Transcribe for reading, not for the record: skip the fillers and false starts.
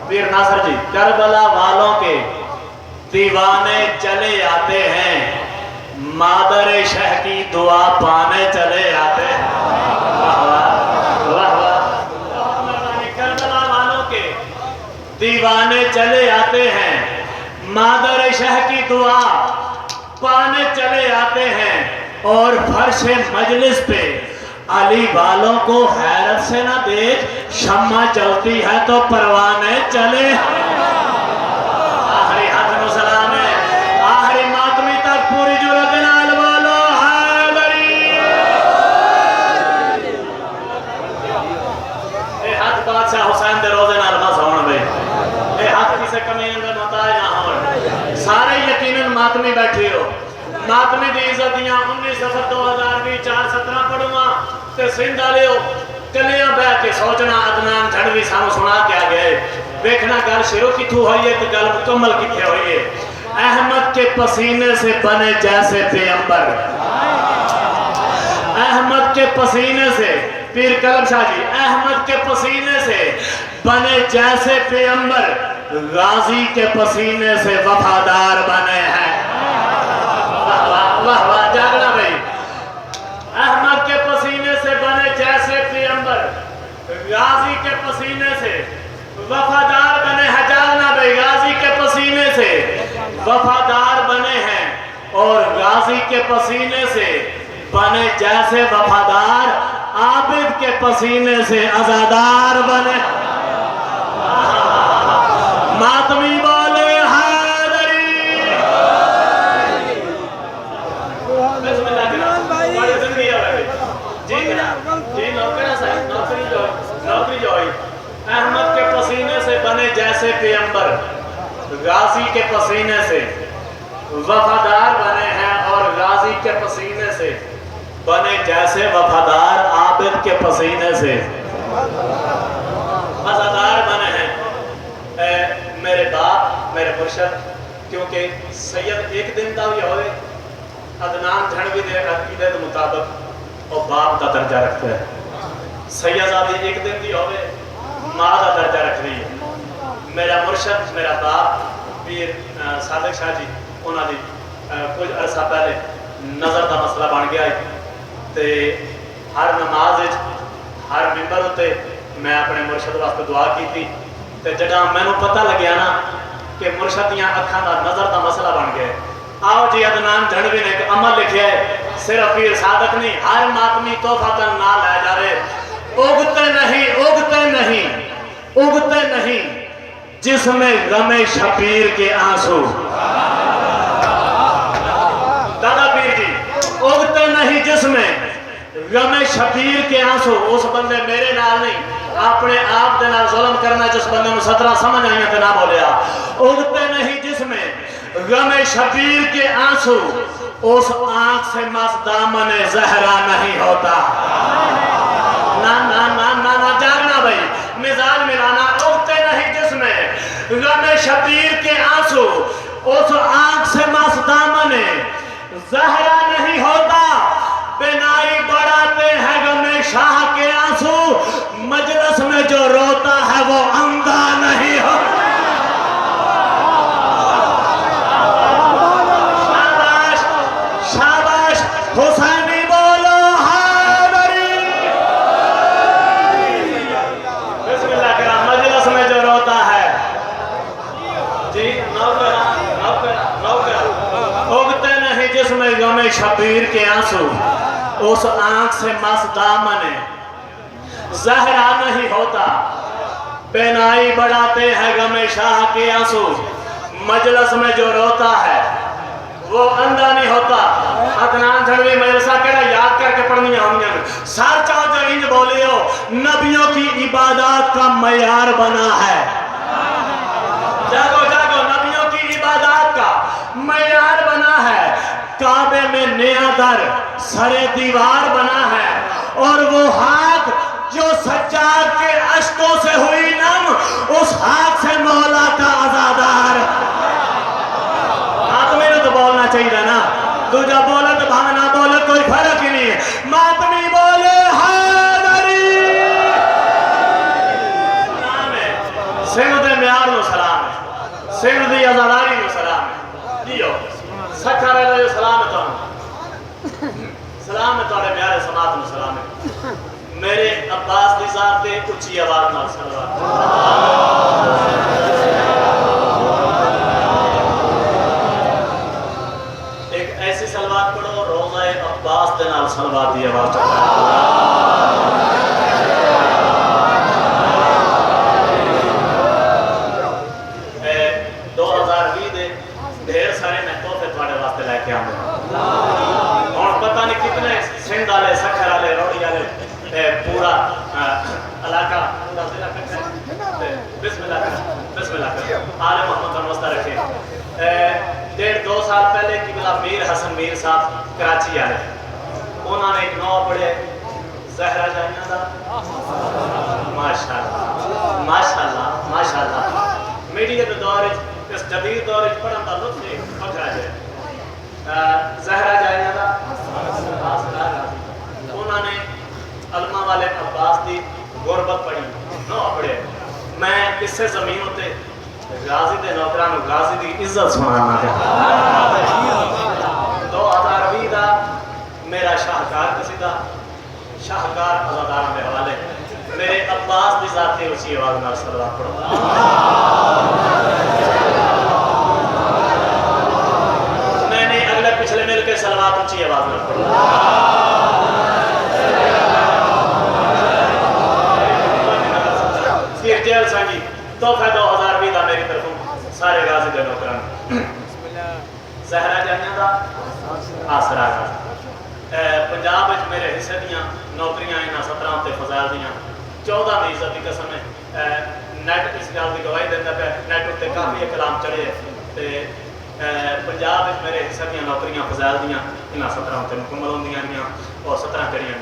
پیر ناصر جی کربلا والوں کے دیوانے چلے آتے ہیں، مادر شہ کی دعا پانے چلے آتے ہیں۔ کربلا والوں کے دیوانے چلے آتے ہیں، مادر شہ کی دعا پانے چلے آتے ہیں، اور فرش مجلس پہ علی والوں کو حیرت سے نہ دیکھ، شمع چلتی ہے تو پروانے چلے۔ آخری حاتم و سلام ہے، آخری ماتمی تک پوری جرت نال والو حیدری۔ اے ہاتھ بادشاہ حسین دے روزے نال بس ہون بے، اے ہاتھ کسے کمین دے محتاج نہ ہون۔ سارے یقیناً ماتمی بیٹھے ہو، ماتمی دی عزتیاں 19/2020/4/17 پڑھوا تے سندھ والے ہو کلیاں بہ کے سوچنا عدنان جھڑوی سانو سنا کے آ گئے، دیکھنا گل شروع کتھوں ہوئی ہے تو گل مکمل کتھے ہوئی ہے۔ احمد کے پسینے سے بنے جیسے پیغمبر، احمد کے پسینے سے، پیر کلم شاہ جی، احمد کے پسینے سے بنے جیسے پیغمبر، غازی کے پسینے سے وفادار بنے ہیں۔ واہ واہ جاگنا بھائی، احمد کے پسینے سے بنے جیسے پیغمبر، غازی کے پسینے سے وفادار بنے ہیں۔ جاگنا بھائی، غازی کے پسینے سے وفادار بنے ہیں، اور غازی کے پسینے سے بنے جیسے وفادار، عابد کے پسینے سے عزادار بنے۔ ماتمی بولے احمد کے پسینے سے بنے جیسے پیغمبر، غازی کے پسینے سے وفادار بنے ہیں، اور غازی کے پسینے سے بنے جیسے وفادار، عابد کے پسینے سے عزادار بنے ہیں۔ میرے باپ، میرے مرشد، کیونکہ سید ایک دن دا بھی ہوئے، عدنان جھڑوی دے عقیدے کے مطابق وہ باپ کا درجہ رکھتے ہیں، سیدزادی ایک دن دی ہوئے ماں کا درجہ رکھ رہی ہے۔ میرا مرشد، میرا باپ پیر صادق شاہ جی، انہوں نے کچھ عرصہ پہلے نظر کا مسئلہ بن گیا ہے، تے ہر نماز ہر ممبر ہوتے میں اپنے مرشد واسطے دعا کی تھی، تے جڑا میں نے پتہ لگیا نا کہ مرشد دیاں اکھاں دا نظر کا مسئلہ بن گیا ہے، آؤ جی عدنان جھڑوی نے ایک عمل لکھیا ہے، صرف پیر صادق نہیں، ہر ماتمی توفاتاً نہ لے جا رہے، اگتے نہیں، اگتے نہیں، اگتے نہیں جس میں غم شبیر کے آنسو۔ دادا پیر جی، اگتے نہیں جس میں غم شبیر کے آنسو، اس بندے میرے نال نہیں، اپنے آپ دے نال ظلم کرنا جس بندے میں 17 سمجھ آئیں تے نہ بولیا، اگتے نہیں جس میں غم شبیر کے آنسو، اس آنکھ سے مست دامن زہرا نہیں ہوتا۔ نا نا نا نا نا جاگنا بھائی، مزاج ملانا، اگتے نہیں جس میں غم شبیر کے آنسو، اس آنکھ سے مست دامن زہرا نہیں ہوتا، بینائی بڑھاتے ہیں غم شاہ کے آنسو، مجلس میں جو روتا ہے وہ اندھا نہیں ہوتا۔ شاباش شاباش حسینی بولو حیدری۔ بسم اللہ کرام، مجلس میں جو روتا ہے، جی نوکرہ اگتے نہیں جس میں غم شبیر کے آنسو، اس آنکھ سے مست دامن زہرا نہیں ہوتا، بینائی بڑھاتے ہیں غم شاہ کے آنسو، مجلس میں جو روتا ہے وہ اندھا نہیں ہوتا۔ عدنان جھڑوی مدرسہ کہنا یاد کر کے پڑھنی ہوں، سار چاہو جو انج بولے ہو، نبیوں کی عبادات کا معیار بنا ہے۔ جاگو جاگو، نبیوں کی عبادات کا معیار بنا ہے، کعبے میں نیا در سرے دیوار بنا ہے، اور وہ ہاتھ جو سجاد کے اشکوں سے ہوئی نم، اس ہاتھ سے مولا کا عزادار۔ ماتمی نے تو بولنا چاہیے نا، دوجہ بولے تو بھانا بولے کوئی فرق ہی نہیں ہے، ماتمی بولے حیدری۔ سندھ دے میار نو سلام ہے سندھ دی ازاداری نو سلام ہے جیو سکھا رہے جو سلام ہے تو سلام ہے توڑے میارے سماعت نو سلام ہے میرے عباس دی ذات دے اچھی آواز نال صلوات ایک ایسی صلوات پڑھو روزہ عباس دے نال صلوات دی آواز چاہتا ہے 2020 دے ڈھیر سارے میں تحفے تھوڑے واسطے لے کے آؤں اور پتہ نہیں کتنے سندھ والے سکھر والے روڑی والے پورا علاقہ بسم اللہ آل محمد کا واسطہ رکھے 1.5-2 سال پہلے قبلہ میر حسن میر صاحب کراچی آئے انہوں نے ایک نو پڑھے زہرہ جائیاں دا ماشاءاللہ ماشاءاللہ ماشاءاللہ میڈیا کے دور اس جدید دور پڑھن دا لطف پکڑا جائے زہرہ جائیاں دا انہوں نے علماء والے عباس دی غربت پڑھی نو پڑھے میں اس سے زمین ہوتے غازی دے نوکران غازی دی عزت سنانا ہے 2020 دا میرا شاہکار قصیدہ شاہکار عزادارہ میں حوالے میرے عباس دی ذاتی اچھی آواز نال صلوات پڑھو میں نے اگلے پچھلے مل کے صلوات اچھی آواز نال پڑھو پھر جیل سنگی تحفہ 2020 دا میری طرفوں سارے غازی دے نوکران زہرہ جائیاں دا آسرا غازی پنجاب وچ میرے حصے دیاں نوکریاں انہاں 17 تے فضائل دیاں 14 میں عزت دی قسم ہے نیٹ اس گل دی گواہی دیندا پیا نیٹ تے کافی کلام چڑھے تے پنجاب وچ میرے حصے دیاں نوکریاں فضائل دیاں انہاں 17 تے مکمل ہوندیاں اور 17 کڑیاں